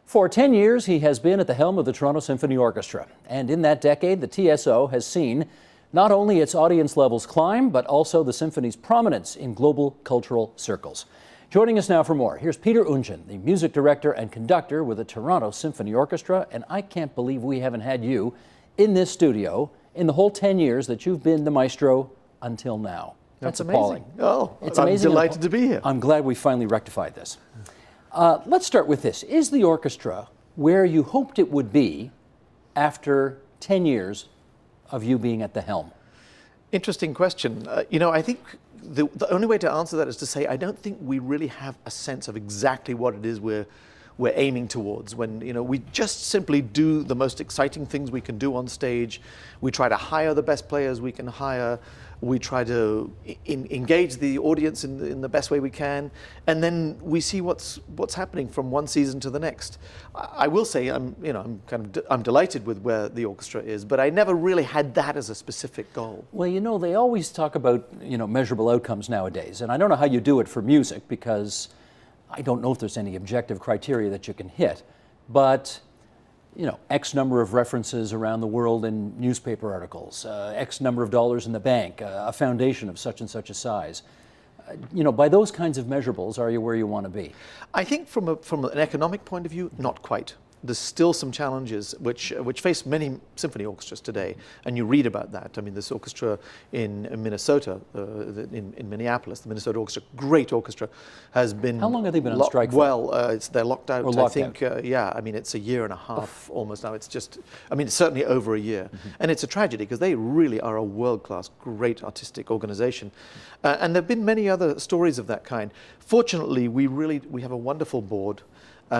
For 10 years, he has been at the helm of the Toronto Symphony Orchestra. And in that decade, the TSO has seen not only its audience levels climb, but also the symphony's prominence in global cultural circles. Joining us now for more, here's Pinter Oundjian, the music director and conductor with the Toronto Symphony Orchestra. And I can't believe we haven't had you in this studio in the whole 10 years that you've been the maestro until now. That's appalling. amazing. Oh, it's I'm amazing. Delighted to be here. I'm glad we finally rectified this. Let's start with this. Is the orchestra where you hoped it would be after 10 years of you being at the helm? Interesting question. I think the only way to answer that is to say I don't think we really have a sense of exactly what it is we're aiming towards. When we just simply do the most exciting things we can do on stage. We try to hire the best players we can hire. We try to engage the audience in the best way we can, and then we see what's happening from one season to the next. I will say I'm delighted with where the orchestra is, but I never really had that as a specific goal. Well, they always talk about measurable outcomes nowadays, and I don't know how you do it for music because I don't know if there's any objective criteria that you can hit, but X number of references around the world in newspaper articles, X number of dollars in the bank, a foundation of such and such a size. By those kinds of measurables, are you where you want to be? I think from an economic point of view, not quite. There's still some challenges which face many symphony orchestras today, and you read about that. I mean, this orchestra in Minnesota, in Minneapolis, the Minnesota Orchestra, great orchestra, has been... How long have they been on strike for? Well, they're locked out, locked I think, yeah, I mean, it's a year and a half almost now. It's just, it's certainly over a year. Mm-hmm. And it's a tragedy because they really are a world-class, great artistic organization. And there have been many other stories of that kind. Fortunately, we have a wonderful board.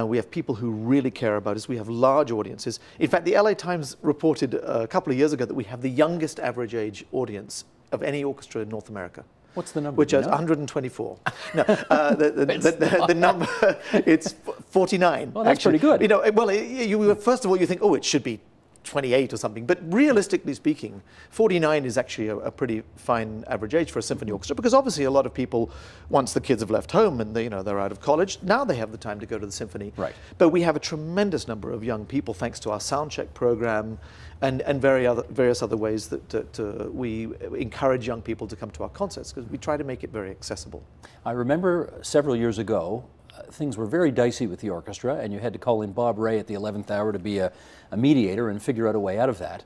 We have people who really care about us. We have large audiences. In fact, the LA Times reported a couple of years ago that we have the youngest average age audience of any orchestra in North America. What's the number? Which is 124. No, the number, it's 49. Well, that's actually pretty good. First of all, you think, it should be 28 or something, but realistically speaking, 49 is actually a pretty fine average age for a symphony orchestra, because obviously a lot of people, once the kids have left home and they're out of college, now they have the time to go to the symphony. Right. But we have a tremendous number of young people thanks to our sound check program and various other ways that we encourage young people to come to our concerts, because we try to make it very accessible. I remember several years ago, things were very dicey with the orchestra, and you had to call in Bob Ray at the 11th hour to be a mediator and figure out a way out of that.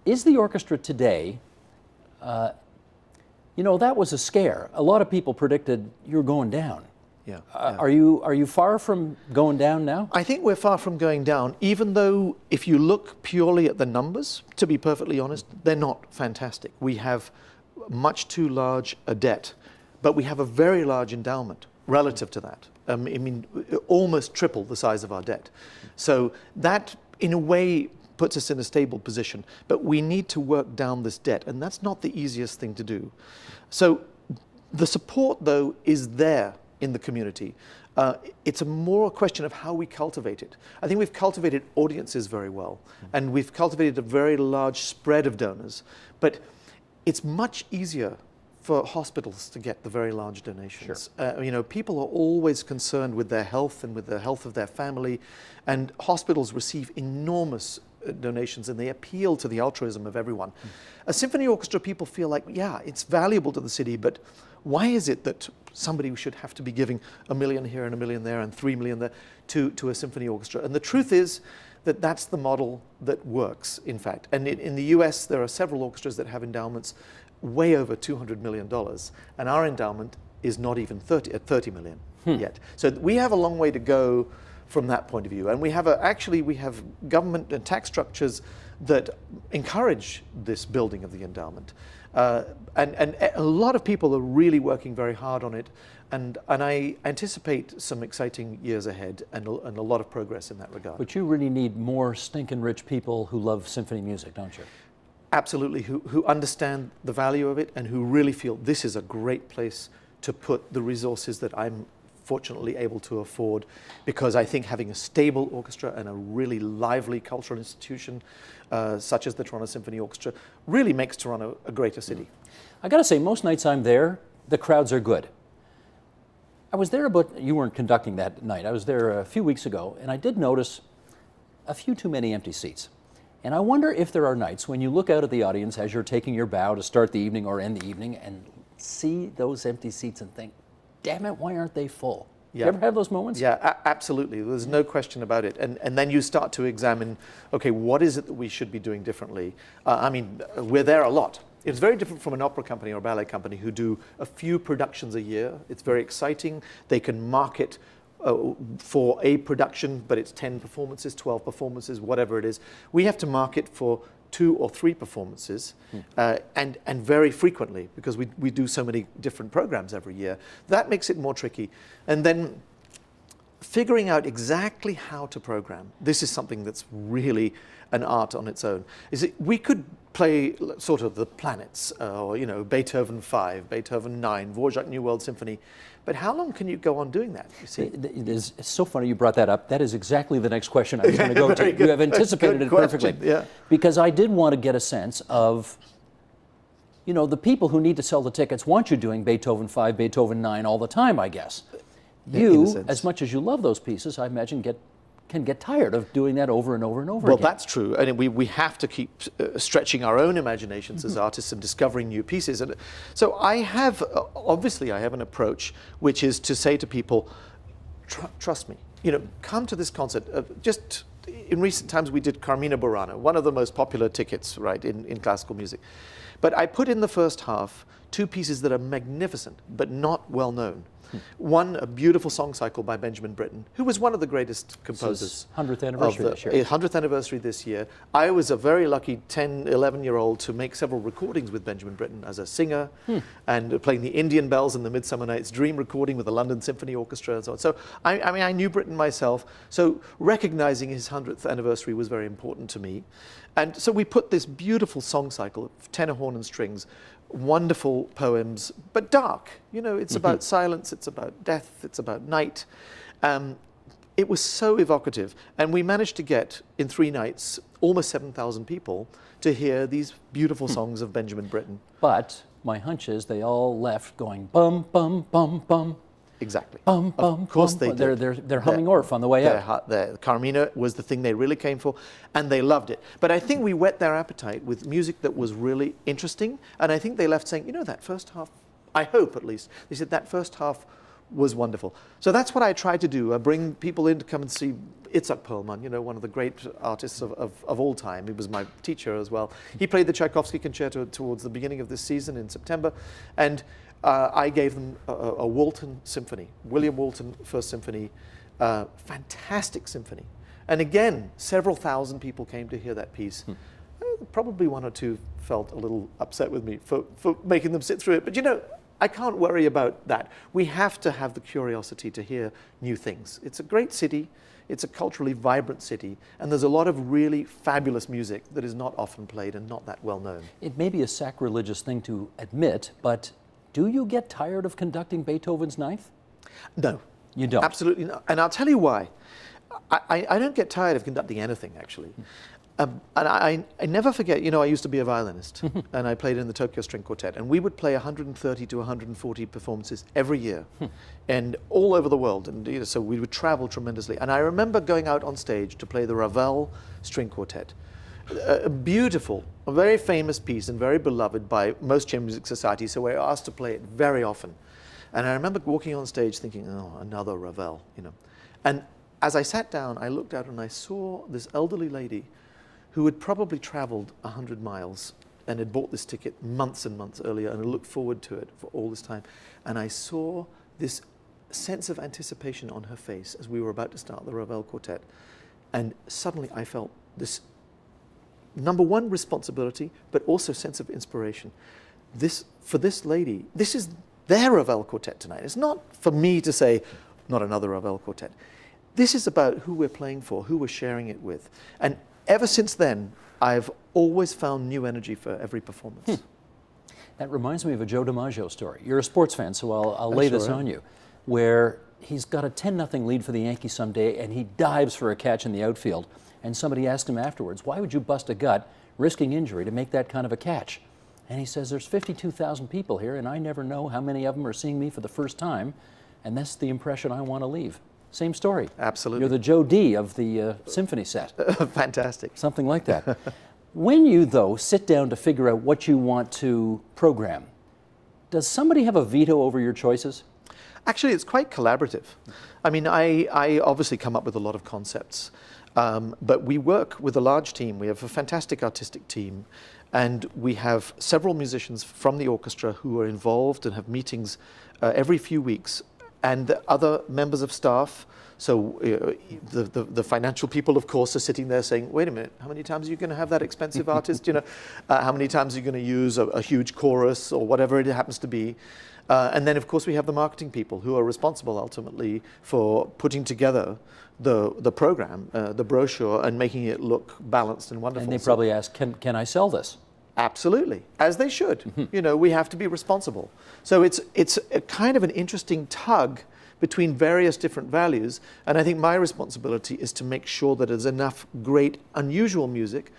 Is the orchestra today, that was a scare. A lot of people predicted you're going down. Yeah. Are you far from going down now? I think we're far from going down, even though if you look purely at the numbers, to be perfectly honest, they're not fantastic. We have much too large a debt, but we have a very large endowment relative to that. Almost triple the size of our debt. So that, in a way, puts us in a stable position. But we need to work down this debt, and that's not the easiest thing to do. So the support, though, is there in the community. It's more a question of how we cultivate it. I think we've cultivated audiences very well, and we've cultivated a very large spread of donors. But it's much easier for hospitals to get the very large donations. Sure. People are always concerned with their health and with the health of their family, and hospitals receive enormous donations, and they appeal to the altruism of everyone. A symphony orchestra, people feel like, it's valuable to the city, but why is it that somebody should have to be giving $1 million here and $1 million there and $3 million there to a symphony orchestra? And the truth is that that's the model that works, in fact. And in the US, there are several orchestras that have endowments way over $200 million, and our endowment is not even 30 million yet. So we have a long way to go from that point of view, and we have government and tax structures that encourage this building of the endowment, and a lot of people are really working very hard on it, and I anticipate some exciting years ahead and a lot of progress in that regard. But you really need more stinking rich people who love symphony music, don't you? Absolutely, who understand the value of it and who really feel this is a great place to put the resources that I'm fortunately able to afford, because I think having a stable orchestra and a really lively cultural institution such as the Toronto Symphony Orchestra really makes Toronto a greater city. I gotta say, most nights I'm there, the crowds are good. I was there you weren't conducting that night, I was there a few weeks ago, and I did notice a few too many empty seats. And I wonder if there are nights when you look out at the audience as you're taking your bow to start the evening or end the evening and see those empty seats and think, damn it, why aren't they full? Yeah. You ever have those moments? Yeah, absolutely. There's no question about it. And then you start to examine, okay, what is it that we should be doing differently? I mean, we're there a lot. It's very different from an opera company or a ballet company who do a few productions a year. It's very exciting. They can market for a production, but it's 10 performances, 12 performances, whatever it is. We have to market for 2 or 3 performances, and very frequently, because we do so many different programs every year. That makes it more tricky. And then figuring out exactly how to program, this is something that's really an art on its own. We could play sort of the planets, or Beethoven 5, Beethoven 9, Dvorak New World Symphony, but how long can you go on doing that, you see? It's so funny you brought that up. That is exactly the next question I was going to go to. Good. You have anticipated it perfectly. Yeah. Because I did want to get a sense of, the people who need to sell the tickets want you doing Beethoven 5, Beethoven 9 all the time, I guess. You, as much as you love those pieces, I imagine can get tired of doing that over and over and over again. Well, that's true. And we have to keep stretching our own imaginations as artists and discovering new pieces. And so obviously I have an approach, which is to say to people, trust me, come to this concert. Just in recent times, we did Carmina Burana, one of the most popular tickets, right, in classical music. But I put in the first half 2 pieces that are magnificent, but not well known. One, a beautiful song cycle by Benjamin Britten, who was one of the greatest composers. 100th anniversary this year. 100th anniversary this year. I was a very lucky 10, 11-year-old to make several recordings with Benjamin Britten as a singer, and playing the Indian Bells in the Midsummer Night's Dream recording with the London Symphony Orchestra and so on. So I knew Britten myself, so recognizing his 100th anniversary was very important to me. And so we put this beautiful song cycle of tenor, horn and strings, wonderful poems, but dark. It's about silence, it's about death, it's about night. It was so evocative. And we managed to get, in 3 nights, almost 7,000 people to hear these beautiful songs of Benjamin Britten. But my hunch is they all left going bum, bum, bum, bum. Exactly. Bum, bum, of course bum. they did. They're humming Orff on the way out. Carmina was the thing they really came for, and they loved it. But I think we whet their appetite with music that was really interesting, and I think they left saying, that first half, I hope at least, they said that first half was wonderful. So that's what I tried to do. I bring people in to come and see Itzhak Perlman, one of the great artists of all time. He was my teacher as well. He played the Tchaikovsky Concerto towards the beginning of this season in September, and I gave them a Walton symphony, William Walton First Symphony, fantastic symphony. And again, several thousand people came to hear that piece. Probably 1 or 2 felt a little upset with me for making them sit through it. But I can't worry about that. We have to have the curiosity to hear new things. It's a great city. It's a culturally vibrant city, and there's a lot of really fabulous music that is not often played and not that well known. It may be a sacrilegious thing to admit, but do you get tired of conducting Beethoven's Ninth? No. You don't? Absolutely not. And I'll tell you why. I don't get tired of conducting anything, actually. And I never forget, I used to be a violinist, and I played in the Tokyo String Quartet, and we would play 130 to 140 performances every year, and all over the world, and so we would travel tremendously. And I remember going out on stage to play the Ravel String Quartet, a beautiful, a very famous piece and very beloved by most chamber music societies, so we're asked to play it very often. And I remember walking on stage thinking, oh, another Ravel, And as I sat down, I looked out and I saw this elderly lady who had probably traveled 100 miles and had bought this ticket months and months earlier and had looked forward to it for all this time. And I saw this sense of anticipation on her face as we were about to start the Ravel Quartet. And suddenly I felt this, number one, responsibility, but also sense of inspiration. For this lady, this is their Ravel Quartet tonight. It's not for me to say, not another Ravel Quartet. This is about who we're playing for, who we're sharing it with. And ever since then, I've always found new energy for every performance. That reminds me of a Joe DiMaggio story. You're a sports fan, so I'll lay this on you, where he's got a 10-0 lead for the Yankees someday, and he dives for a catch in the outfield. And somebody asked him afterwards, why would you bust a gut, risking injury, to make that kind of a catch? And he says, there's 52,000 people here, and I never know how many of them are seeing me for the first time, and that's the impression I want to leave. same story. Absolutely. You're the Joe D of the symphony set. Fantastic. Something like that. When you, though, sit down to figure out what you want to program, does somebody have a veto over your choices? Actually, it's quite collaborative. I mean, I obviously come up with a lot of concepts, but we work with a large team. We have a fantastic artistic team, and we have several musicians from the orchestra who are involved and have meetings every few weeks, and other members of staff. So the financial people, of course, are sitting there saying, wait a minute, how many times are you going to have that expensive artist? How many times are you going to use a huge chorus or whatever it happens to be? And then, of course, we have the marketing people who are responsible ultimately for putting together the program, the brochure, and making it look balanced and wonderful. And they probably ask, can I sell this? Absolutely, as they should. We have to be responsible. So it's a kind of an interesting tug between various different values, and I think my responsibility is to make sure that there's enough great, unusual music,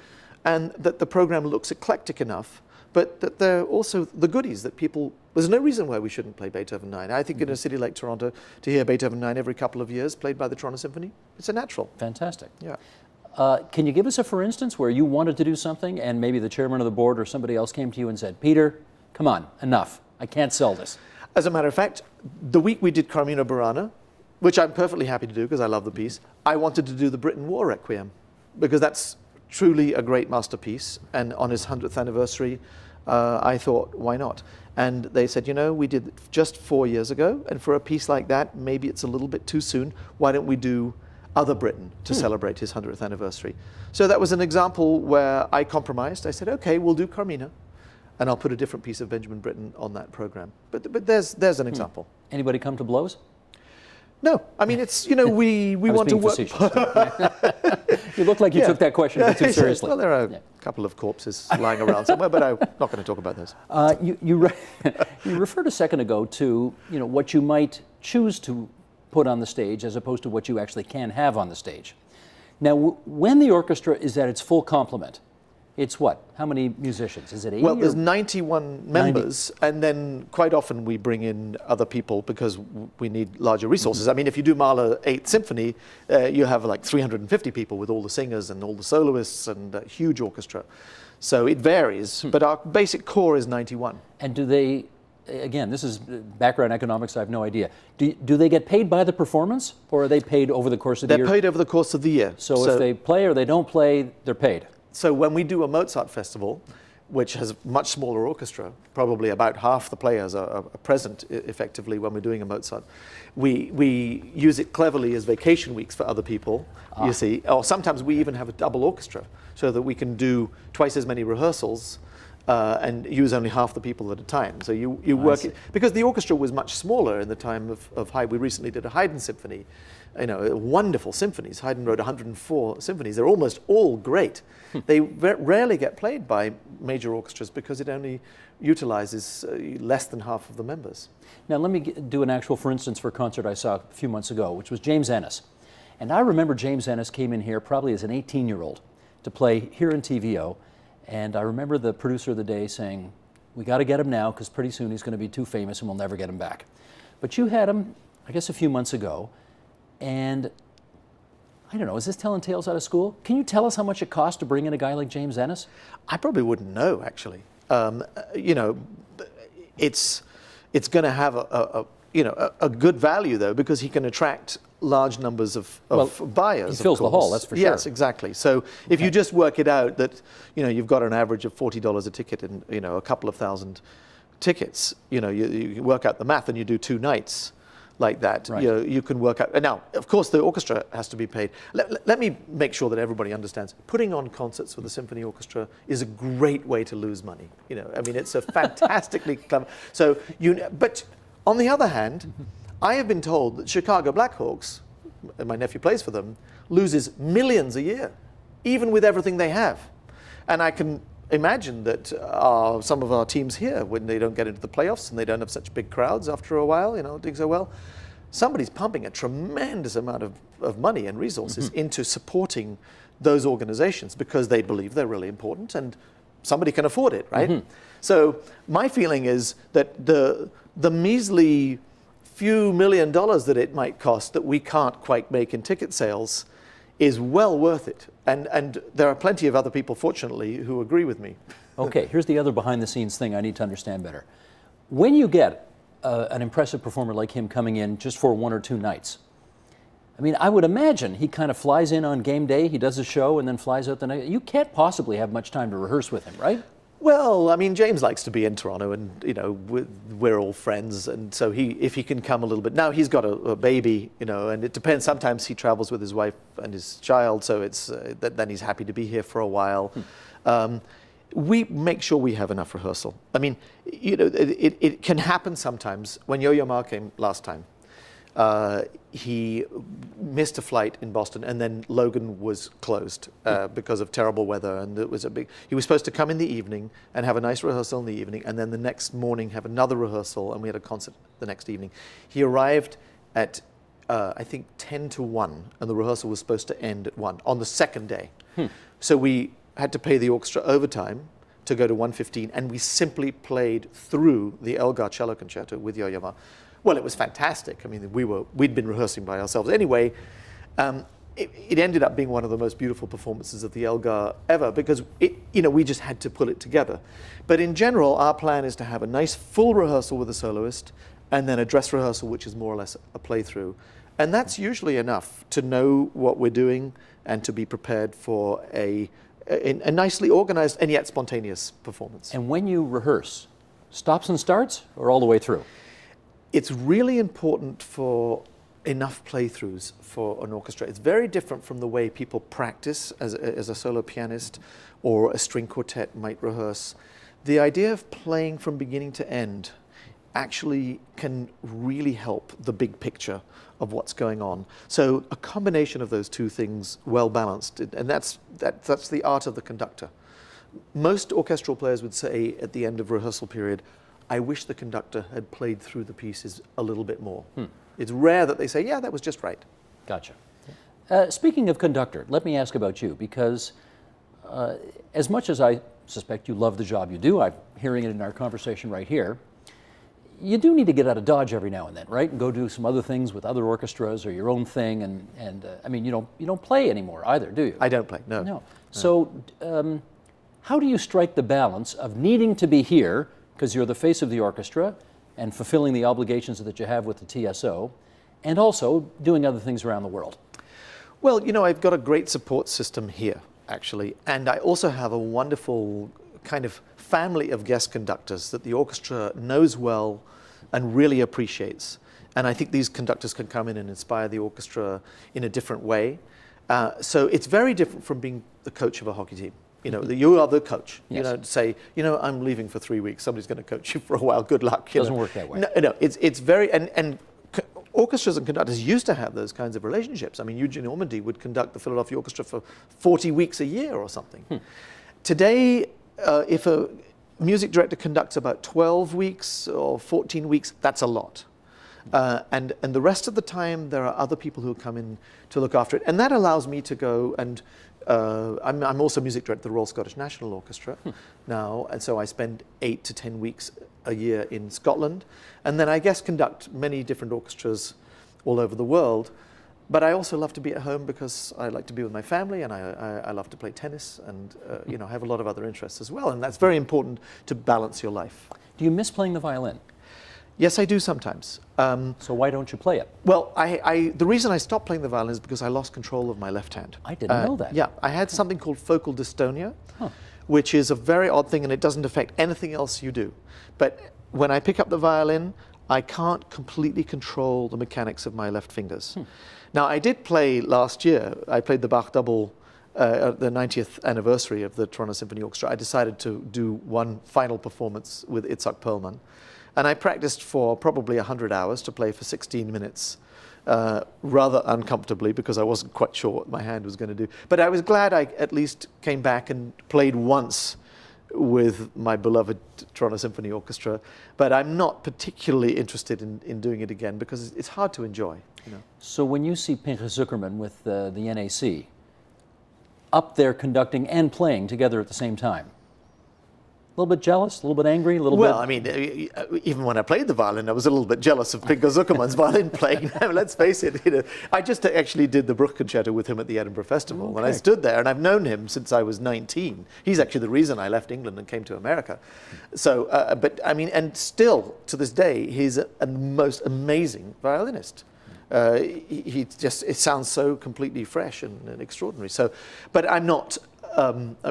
and that the program looks eclectic enough, but that there are also the goodies that people. There's no reason why we shouldn't play Beethoven 9. I think in a city like Toronto, to hear Beethoven 9 every couple of years played by the Toronto Symphony, it's a natural. Fantastic. Yeah. Can you give us a for instance where you wanted to do something and maybe the chairman of the board or somebody else came to you and said, Peter, come on, enough. I can't sell this. As a matter of fact, the week we did Carmina Burana, which I'm perfectly happy to do because I love the piece, I wanted to do the Britain War Requiem because that's truly a great masterpiece. And on his 100th anniversary, I thought, why not? And they said, we did it just 4 years ago, and for a piece like that, maybe it's a little bit too soon. Why don't we do Other Britain to celebrate his 100th anniversary? So that was an example where I compromised. I said, okay, we'll do Carmina, and I'll put a different piece of Benjamin Britten on that program. But there's an example. Anybody come to blows? No, I mean, it's, we want to work. You look like you took that question a bit too seriously. Well, there are a couple of corpses lying around somewhere, but I'm not going to talk about those. You referred a second ago to what you might choose to put on the stage as opposed to what you actually can have on the stage. Now, when the orchestra is at its full complement, it's what? How many musicians? Is it 80? Well, there's 91 members, 90. And then quite often we bring in other people because we need larger resources. I mean, if you do Mahler 8th Symphony, you have like 350 people with all the singers and all the soloists and a huge orchestra. So it varies, but our basic core is 91. And do they, again, this is background economics, I have no idea. Do they get paid by the performance, or are they paid over the course of the year? They're paid over the course of the year. So if they play or they don't play, they're paid. So when we do a Mozart festival, which has a much smaller orchestra, probably about half the players are present effectively when we're doing a Mozart, we use it cleverly as vacation weeks for other people, you see. Or sometimes we even have a double orchestra so that we can do twice as many rehearsals and use only half the people at a time. So you work it, because the orchestra was much smaller in the time of Haydn. We recently did a Haydn symphony, wonderful symphonies. Haydn wrote 104 symphonies. They're almost all great. They rarely get played by major orchestras because it only utilizes less than half of the members. Now let me do an actual for instance for a concert I saw a few months ago, which was James Ennis. And I remember James Ennis came in here probably as an 18-year-old to play here in TVO. And I remember the producer of the day saying, we got to get him now because pretty soon he's going to be too famous and we'll never get him back. But you had him, I guess, a few months ago. And I don't know, is this telling tales out of school? Can you tell us how much it costs to bring in a guy like James Ennis? I probably wouldn't know, actually. It's going to have a good value, though, because he can attract large numbers of buyers. He fills the hall, that's for sure. Yes, exactly. So if you just work it out that you've got an average of $40 a ticket and a couple of thousand tickets, you work out the math and you do 2 nights like that. Right. You can work out. Now, of course, the orchestra has to be paid. Let me make sure that everybody understands. Putting on concerts with the symphony orchestra is a great way to lose money. I mean, it's a fantastically clever. So but on the other hand, I have been told that Chicago Blackhawks, and my nephew plays for them, loses millions a year, even with everything they have. And I can imagine that some of our teams here, when they don't get into the playoffs and they don't have such big crowds after a while, doing so well, somebody's pumping a tremendous amount of money and resources into supporting those organizations because they believe they're really important and somebody can afford it, right? So my feeling is that the measly few $1,000,000 that it might cost that we can't quite make in ticket sales is well worth it. And there are plenty of other people, fortunately, who agree with me. Okay, here's the other behind-the-scenes thing I need to understand better. When you get an impressive performer like him coming in just for 1 or 2 nights, I mean, I would imagine he kind of flies in on game day, he does a show, and then flies out the next. You can't possibly have much time to rehearse with him, right? Well, I mean, James likes to be in Toronto, and you know, we're all friends, and so if he can come a little bit. Now he's got a baby, you know, and it depends. Sometimes he travels with his wife and his child, so it's then he's happy to be here for a while. We make sure we have enough rehearsal. I mean, you know, it can happen sometimes. When Yo-Yo Ma came last time, he missed a flight in Boston, and then Logan was closed because of terrible weather, and it was he was supposed to come in the evening and have a nice rehearsal in the evening, and then the next morning have another rehearsal, and we had a concert the next evening. He arrived at I think 10 to 1, and the rehearsal was supposed to end at 1 on the second day. So we had to pay the orchestra overtime to go to 1:15, and we simply played through the Elgar cello concerto with Yo-Yo Ma. Well, it was fantastic. I mean, we'd been rehearsing by ourselves anyway. It ended up being one of the most beautiful performances of the Elgar ever, because you know, we just had to pull it together. But in general, our plan is to have a nice full rehearsal with a soloist, and then a dress rehearsal, which is more or less a playthrough. And that's usually enough to know what we're doing and to be prepared for a nicely organized and yet spontaneous performance. And when you rehearse, stops and starts, or all the way through? It's really important for enough playthroughs for an orchestra. It's very different from the way people practice as a solo pianist or a string quartet might rehearse. The idea of playing from beginning to end actually can really help the big picture of what's going on. So a combination of those two things, well balanced, and that's the art of the conductor. Most orchestral players would say at the end of rehearsal period, I wish the conductor had played through the pieces a little bit more. It's rare that they say, yeah, that was just right. Gotcha. Speaking of conductor, let me ask about you, because as much as I suspect you love the job you do, I'm hearing it in our conversation right here, you do need to get out of Dodge every now and then, right? And go do some other things with other orchestras or your own thing. And I mean, you don't play anymore either, do you? I don't play, no. No. So how do you strike the balance of needing to be here, because you're the face of the orchestra and fulfilling the obligations that you have with the TSO, and also doing other things around the world? Well, you know, I've got a great support system here, actually, and I also have a wonderful kind of family of guest conductors that the orchestra knows well and really appreciates. And I think these conductors can come in and inspire the orchestra in a different way. So it's very different from being the coach of a hockey team. You know, you are the coach. Yes. You know, say, you know, I'm leaving for 3 weeks. Somebody's going to coach you for a while. Good luck. Doesn't work that way. No, it's very, and orchestras and conductors used to have those kinds of relationships. I mean, Eugene Ormandy would conduct the Philadelphia Orchestra for 40 weeks a year or something. Today, if a music director conducts about 12 weeks or 14 weeks, that's a lot. And the rest of the time, there are other people who come in to look after it. And that allows me to go and I'm also music director of the Royal Scottish National Orchestra now, and so I spend 8 to 10 weeks a year in Scotland, and then I guess conduct many different orchestras all over the world. But I also love to be at home because I like to be with my family, and I love to play tennis, and you know, I have a lot of other interests as well, and that's very important to balance your life. Do you miss playing the violin? Yes, I do sometimes. So why don't you play it? Well, the reason I stopped playing the violin is because I lost control of my left hand. I didn't know that. Yeah, I had something called focal dystonia, which is a very odd thing, and it doesn't affect anything else you do. But when I pick up the violin, I can't completely control the mechanics of my left fingers. Now, I did play last year. I played the Bach double at the 90th anniversary of the Toronto Symphony Orchestra. I decided to do one final performance with Itzhak Perlman. And I practiced for probably 100 hours to play for 16 minutes, rather uncomfortably because I wasn't quite sure what my hand was going to do. But I was glad I at least came back and played once with my beloved Toronto Symphony Orchestra. But I'm not particularly interested in doing it again because it's hard to enjoy. You know? So when you see Pinter Zukerman with the NAC up there conducting and playing together at the same time, A little bit jealous, a little bit angry, a little bit... Well, I mean, even when I played the violin, I was a little bit jealous of Pinter Zukerman's violin playing. Let's face it, I just actually did the Bruch Concerto with him at the Edinburgh Festival. Okay. And I stood there, and I've known him since I was 19. He's actually the reason I left England and came to America. So, but I mean, and still, to this day, he's a most amazing violinist. He just, it sounds so completely fresh and extraordinary. So, but I'm not,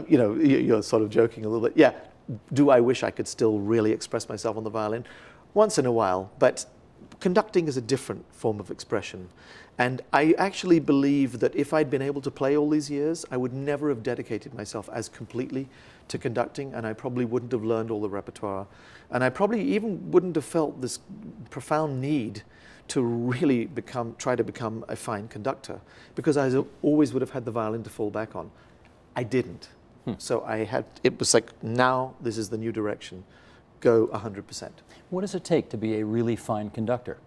you're sort of joking a little bit. Yeah. Do I wish I could still really express myself on the violin? Once in a while, but conducting is a different form of expression. And I actually believe that if I'd been able to play all these years, I would never have dedicated myself as completely to conducting, and I probably wouldn't have learned all the repertoire. And I probably even wouldn't have felt this profound need to really try to become a fine conductor, because I always would have had the violin to fall back on. I didn't. So it was like, now this is the new direction. Go 100%. What does it take to be a really fine conductor?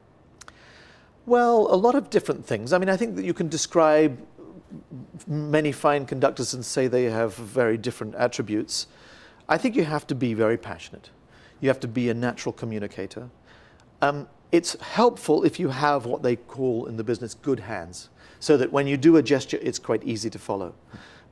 Well, a lot of different things. I mean, I think that you can describe many fine conductors and say they have very different attributes. I think you have to be very passionate. You have to be a natural communicator. It's helpful if you have what they call in the business good hands, so that when you do a gesture, it's quite easy to follow.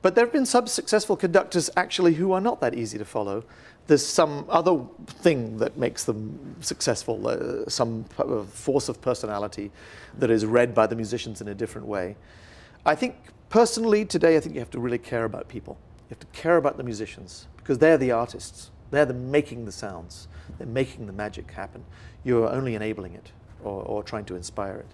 But there have been some successful conductors actually who are not that easy to follow. There's some other thing that makes them successful, some force of personality that is read by the musicians in a different way. I think personally today, I think you have to really care about people. You have to care about the musicians, because they're the artists. They're making the sounds. They're making the magic happen. You're only enabling it or trying to inspire it.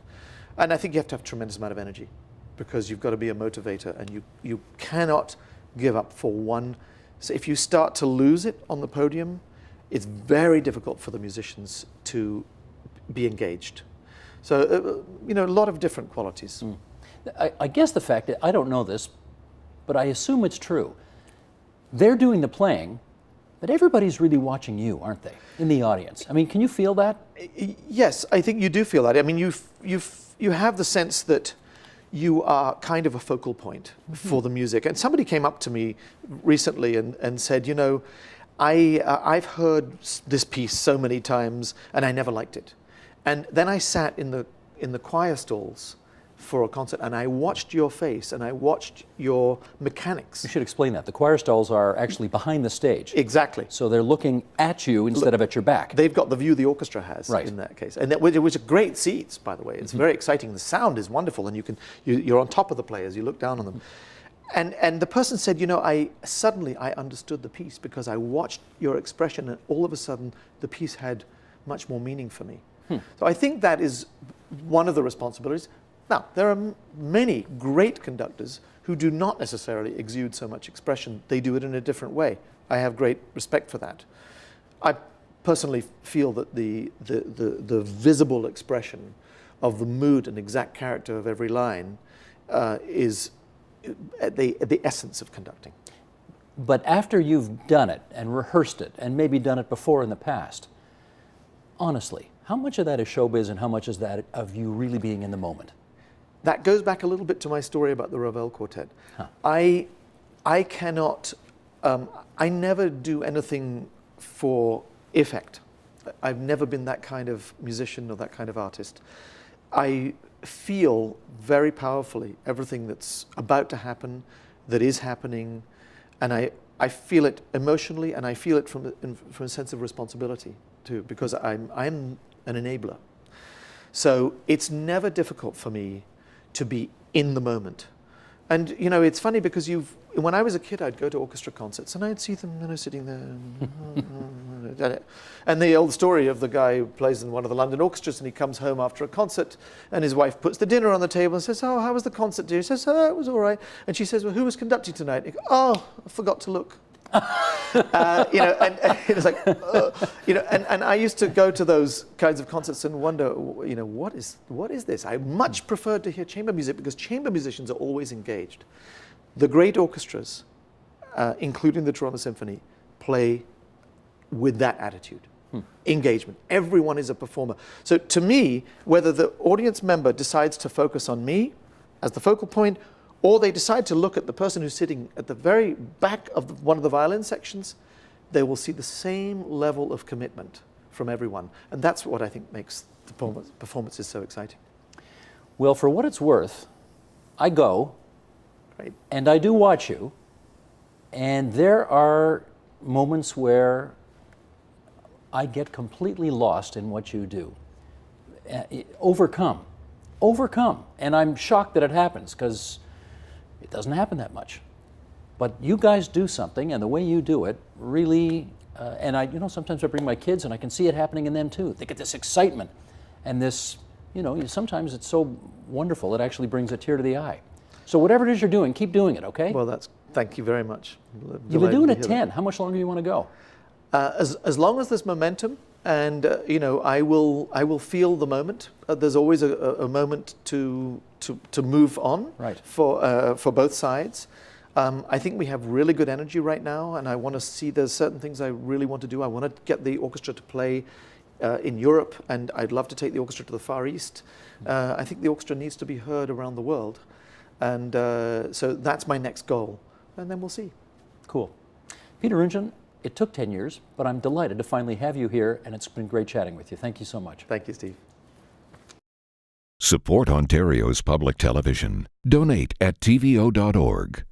And I think you have to have a tremendous amount of energy, because you've got to be a motivator, and you cannot give up for one. So if you start to lose it on the podium, it's very difficult for the musicians to be engaged. So, a lot of different qualities. I guess the fact that, I don't know this, but I assume it's true. They're doing the playing, but everybody's really watching you, aren't they, in the audience? I mean, can you feel that? Yes, I think you do feel that. I mean, you have the sense that you are kind of a focal point for the music. And somebody came up to me recently and said, I've heard this piece so many times and I never liked it. And then I sat in the choir stalls for a concert, and I watched your face and I watched your mechanics. You should explain that. The choir stalls are actually behind the stage. Exactly. So they're looking at you instead of at your back. They've got the view the orchestra has in that case. And which are great seats, by the way. It's very exciting. The sound is wonderful, and you're on top of the players. You look down on them. And the person said, I understood the piece, because I watched your expression, and all of a sudden the piece had much more meaning for me. So I think that is one of the responsibilities. Now, there are many great conductors who do not necessarily exude so much expression. They do it in a different way. I have great respect for that. I personally feel that the visible expression of the mood and exact character of every line is the essence of conducting. But after you've done it and rehearsed it and maybe done it before in the past, honestly, how much of that is showbiz and how much is that of you really being in the moment? That goes back a little bit to my story about the Ravel Quartet. I cannot, I never do anything for effect. I've never been that kind of musician or that kind of artist. I feel very powerfully everything that's about to happen, that is happening, and I feel it emotionally, and I feel it from a sense of responsibility too, because I'm an enabler. So it's never difficult for me to be in the moment. And it's funny, because when I was a kid, I'd go to orchestra concerts and I'd see them sitting there. And the old story of the guy who plays in one of the London orchestras, and he comes home after a concert and his wife puts the dinner on the table and says, "Oh, how was the concert, dear?" He says, "Oh, it was all right." And she says, "Well, who was conducting tonight?" And he goes, "Oh, I forgot to look." And it's like, and I used to go to those kinds of concerts and wonder, what is this? I much preferred to hear chamber music, because chamber musicians are always engaged. The great orchestras, including the Toronto Symphony, play with that attitude. Engagement. Everyone is a performer. So to me, whether the audience member decides to focus on me as the focal point, or they decide to look at the person who's sitting at the very back of one of the violin sections, they will see the same level of commitment from everyone. And that's what I think makes the performances so exciting. Well, for what it's worth, I go, Right. and I do watch you, and there are moments where I get completely lost in what you do. Overcome. And I'm shocked that it happens, because it doesn't happen that much. But you guys do something, and the way you do it really, and sometimes I bring my kids and I can see it happening in them too. They get this excitement and this, sometimes it's so wonderful it actually brings a tear to the eye. So whatever it is you're doing, keep doing it, okay? Well, thank you very much. You've been doing it 10. How much longer do you want to go? As long as there's momentum, and I will feel the moment. There's always a moment to move on, right, for both sides. I think we have really good energy right now, and I want to see there's certain things I really want to do. I want to get the orchestra to play in Europe, and I'd love to take the orchestra to the Far East. I think the orchestra needs to be heard around the world, and so that's my next goal, and then we'll see. Cool. Peter Oundjian, it took 10 years, but I'm delighted to finally have you here, and it's been great chatting with you. Thank you so much. Thank you, Steve. Support Ontario's public television. Donate at tvo.org.